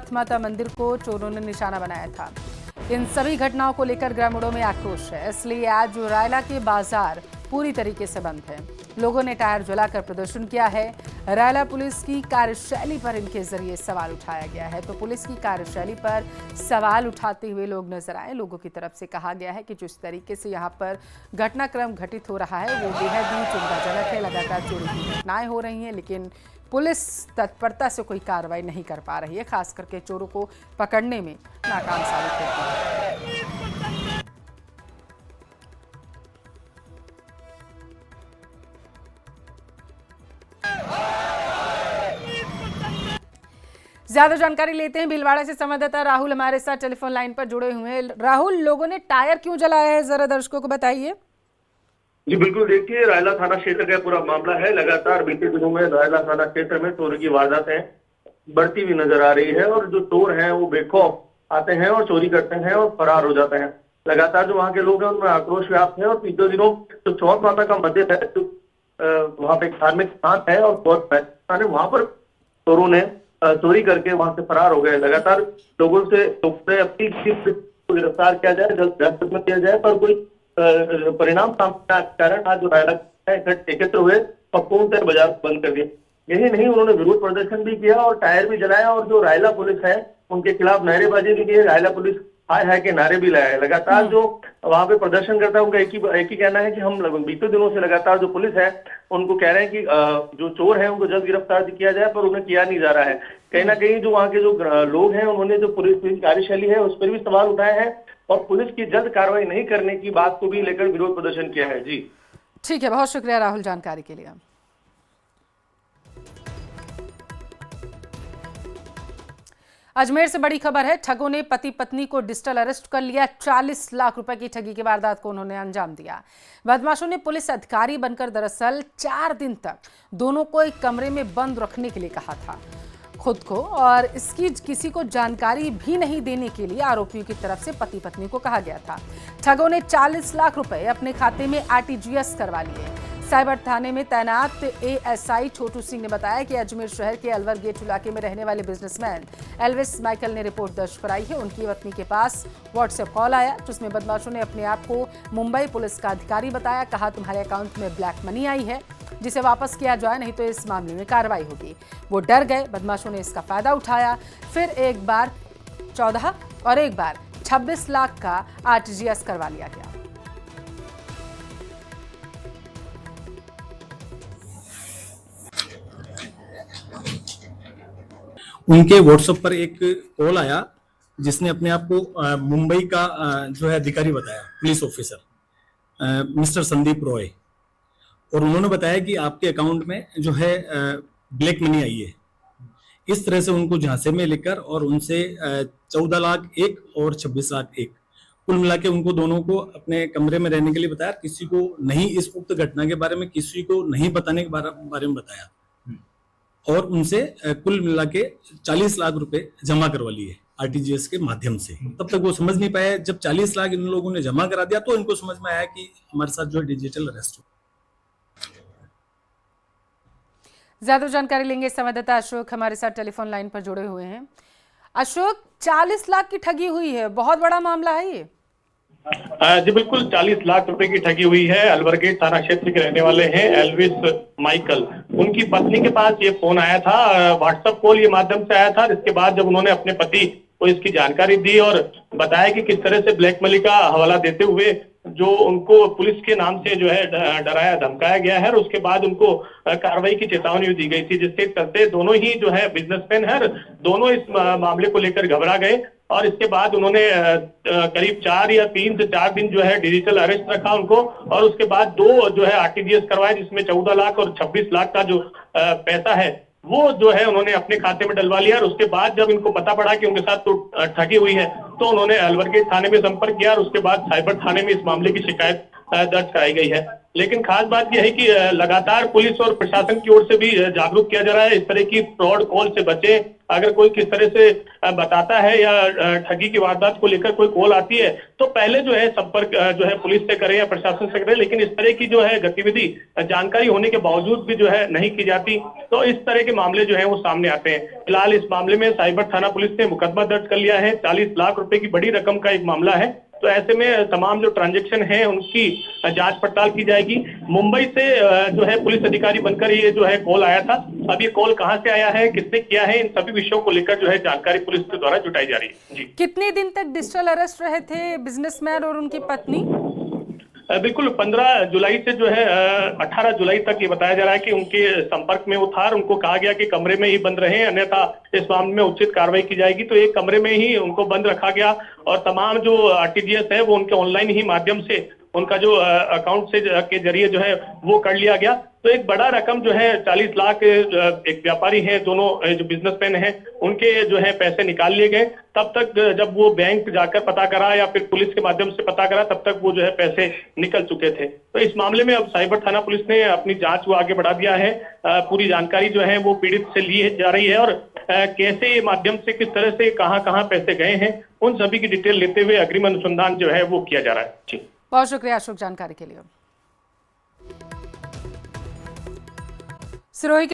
वक्त माता मंदिर को चोरों ने निशाना बनाया था। इन सभी घटनाओं को लेकर ग्रामीणों में आक्रोश है, इसलिए आज रायला के बाजार पूरी तरीके से बंद है। लोगों ने टायर जलाकर प्रदर्शन किया है। रायला पुलिस की कार्यशैली पर इनके जरिए सवाल उठाया गया है। तो पुलिस की कार्यशैली पर सवाल उठाते हुए लोग नजर आए। लोगों की तरफ से कहा गया है कि जिस तरीके से यहाँ पर घटनाक्रम घटित हो रहा है वो बेहद ही चिंताजनक है। लगातार चोरी की घटनाएं हो रही हैं, लेकिन पुलिस तत्परता से कोई कार्रवाई नहीं कर पा रही है। खास करके चोरों को पकड़ने में नाकाम साबित होती है। ज्यादा जानकारी लेते हैं, भीलवाड़ा से संवाददाता राहुल हमारे साथ टेलीफोन लाइन पर जुड़े हुए हैं। राहुल, लोगों ने टायर क्यों जलाया है, जरा दर्शकों को बताइए। जी बिल्कुल, देखिए रायला थाना क्षेत्र का पूरा मामला है। लगातार बीते दिनों में रायला थाना क्षेत्र में चोरी की वारदातें बढ़ती हुई नजर आ रही है और जो चोर हैं वो बेखौफ आते हैं और चोरी करते हैं और फरार हो जाते हैं। लगातार जो वहाँ के लोग हैं उनमें आक्रोश व्याप्त है और पिछले दिनों जो चौथ माता का मंदिर है, जो वहाँ पे धार्मिक स्थान है और बहुत है, वहां पर चोरों ने चोरी करके वहां से फरार हो गए। लगातार लोगों से अपनी को गिरफ्तार किया जाए, जल्द हिरासत में किया जाए, पर कोई परिणाम सामने कारण आज जो रायला एकत्र हुए और पूर्णतः बाजार बंद कर दिया। यही नहीं, उन्होंने विरोध प्रदर्शन भी किया और टायर भी जलाया और जो रायला पुलिस है उनके खिलाफ नारेबाजी भी की है। रायला पुलिस हाय हाय के नारे भी लाया है। लगातार जो वहां पे प्रदर्शन करता है उनका एक ही कहना है कि हम बीते दिनों से लगातार जो पुलिस है उनको कह रहे हैं कि जो चोर है उनको जल्द गिरफ्तार किया जाए, पर उन्हें किया नहीं जा रहा है। कहीं ना कहीं जो वहाँ के जो लोग हैं उन्होंने जो पुलिस की कार्यशैली है उस पर भी सवाल उठाए हैं और पुलिस की जल्द कार्रवाई नहीं करने की बात को भी लेकर विरोध प्रदर्शन किया है। जी ठीक है, बहुत शुक्रिया राहुल जानकारी के लिए। अजमेर से बड़ी खबर है, ठगों ने पति पत्नी को डिजिटल अरेस्ट कर लिया। 40 लाख रुपए की ठगी की वारदात को उन्होंने अंजाम दिया। बदमाशों ने पुलिस अधिकारी बनकर दरअसल 4 दिन तक दोनों को एक कमरे में बंद रखने के लिए कहा था खुद को, और इसकी किसी को जानकारी भी नहीं देने के लिए आरोपियों की तरफ से पति पत्नी को कहा गया था। ठगों ने 40 लाख रुपए अपने खाते में आरटीजीएस करवा लिए। साइबर थाने में तैनात एएसआई छोटू सिंह ने बताया कि अजमेर शहर के अलवर गेट इलाके में रहने वाले बिजनेसमैन एल्विस माइकल ने रिपोर्ट दर्ज कराई है। उनकी पत्नी के पास व्हाट्सएप कॉल आया जिसमें बदमाशों ने अपने आप को मुंबई पुलिस का अधिकारी बताया। कहा तुम्हारे अकाउंट में ब्लैक मनी आई है जिसे वापस किया जाए, नहीं तो इस मामले में कार्रवाई होगी। वो डर गए, बदमाशों ने इसका फायदा उठाया। फिर एक बार 14 और एक बार 26 लाख का आरटीजीएस करवा लिया गया। उनके व्हाट्सएप पर एक कॉल आया जिसने अपने आप को मुंबई का जो है अधिकारी बताया, police officer mister Sandeep Roy, और उन्होंने बताया कि आपके अकाउंट में जो है ब्लैक मनी आई है। इस तरह से उनको झांसे में लेकर और उनसे 14 लाख एक और 26 लाख एक कुल मिला के उनको दोनों को अपने कमरे में रहने के लिए बताया। किसी को नहीं इस उक्त घटना के बारे में किसी को नहीं बताने के बारे में बताया और उनसे कुल मिला के 40 लाख रुपए जमा करवा लिए आरटीजीएस के माध्यम से। तब तक वो समझ नहीं पाया। जब 40 लाख इन लोगों ने जमा करा दिया तो इनको समझ में आया कि हमारे साथ जो डिजिटल अरेस्ट हो। ज्यादा जानकारी लेंगे, संवाददाता अशोक हमारे साथ टेलीफोन लाइन पर जुड़े हुए हैं। अशोक, 40 लाख की ठगी हुई है, बहुत बड़ा मामला है ये। जी बिल्कुल, 40 लाख रुपए की ठगी हुई है। अलवर गेट थाना क्षेत्र के रहने वाले हैं एल्विस माइकल। उनकी पत्नी के पास ये फोन आया था, व्हाट्सएप कॉल ये माध्यम से आया था। इसके बाद जब उन्होंने अपने पति को इसकी जानकारी दी और बताया कि किस तरह से ब्लैक मनी का हवाला देते हुए जो उनको पुलिस के नाम से जो है डराया धमकाया गया है, और उसके बाद उनको कार्रवाई की चेतावनी दी गई थी, जिसके चलते दोनों ही जो है बिजनेसमैन है दोनों इस मामले को लेकर घबरा गए और इसके बाद उन्होंने करीब 3 से 4 दिन जो है डिजिटल अरेस्ट रखा उनको, और उसके बाद 2 जो है आरटीजीएस करवाए जिसमें 14 लाख और 26 लाख का जो पैसा है वो जो है उन्होंने अपने खाते में डलवा लिया। और उसके बाद जब इनको पता पड़ा कि उनके साथ तो ठगी हुई है तो उन्होंने अलवर गेट थाने में संपर्क किया और उसके बाद साइबर थाने में इस मामले की शिकायत दर्ज कराई गई है। लेकिन खास बात यह है कि लगातार पुलिस और प्रशासन की ओर से भी जागरूक किया जा रहा है, इस तरह की फ्रॉड कॉल से बचें। अगर कोई किस तरह से बताता है या ठगी की वारदात को लेकर कोई कॉल आती है तो पहले जो है संपर्क जो है पुलिस से करें या प्रशासन से करें, लेकिन इस तरह की जो है गतिविधि जानकारी होने के बावजूद भी जो है नहीं की जाती, तो इस तरह के मामले जो है वो सामने आते हैं। फिलहाल इस मामले में साइबर थाना पुलिस ने मुकदमा दर्ज कर लिया है। 40 लाख रुपए की बड़ी रकम का एक मामला है, तो ऐसे में तमाम जो ट्रांजैक्शन है उनकी जांच पड़ताल की जाएगी। मुंबई से जो है पुलिस अधिकारी बनकर ये जो है कॉल आया था। अब ये कॉल कहां से आया है, किसने किया है, इन सभी विषयों को लेकर जो है जानकारी पुलिस के द्वारा जुटाई जा रही है। जी, कितने दिन तक डिजिटल अरेस्ट रहे थे बिजनेसमैन और उनकी पत्नी? बिल्कुल 15 जुलाई से जो है 18 जुलाई तक ये बताया जा रहा है कि उनके संपर्क में वो था और उनको कहा गया कि कमरे में ही बंद रहें, अन्यथा इस मामले में उचित कार्रवाई की जाएगी। तो एक कमरे में ही उनको बंद रखा गया और तमाम जो आरटीजीएस है वो उनके ऑनलाइन ही माध्यम से उनका जो अकाउंट से के जरिए जो है वो कर लिया गया। तो एक बड़ा रकम जो है 40 लाख एक व्यापारी है, दोनों जो बिजनेसमैन हैं उनके जो है पैसे निकाल लिए गए। तब तक जब वो बैंक जाकर पता करा या फिर पुलिस के माध्यम से पता करा तब तक वो जो है पैसे निकल चुके थे। तो इस मामले में अब साइबर थाना पुलिस ने अपनी जांच को आगे बढ़ा दिया है। पूरी जानकारी जो है वो पीड़ित से ली जा रही है और कैसे माध्यम से किस तरह से कहां पैसे गए हैं उन सभी की डिटेल लेते हुए अग्रिम अनुसंधान जो है वो किया जा रहा है। जी, बहुत शुक्रिया अशोक जानकारी के लिए। सिरोही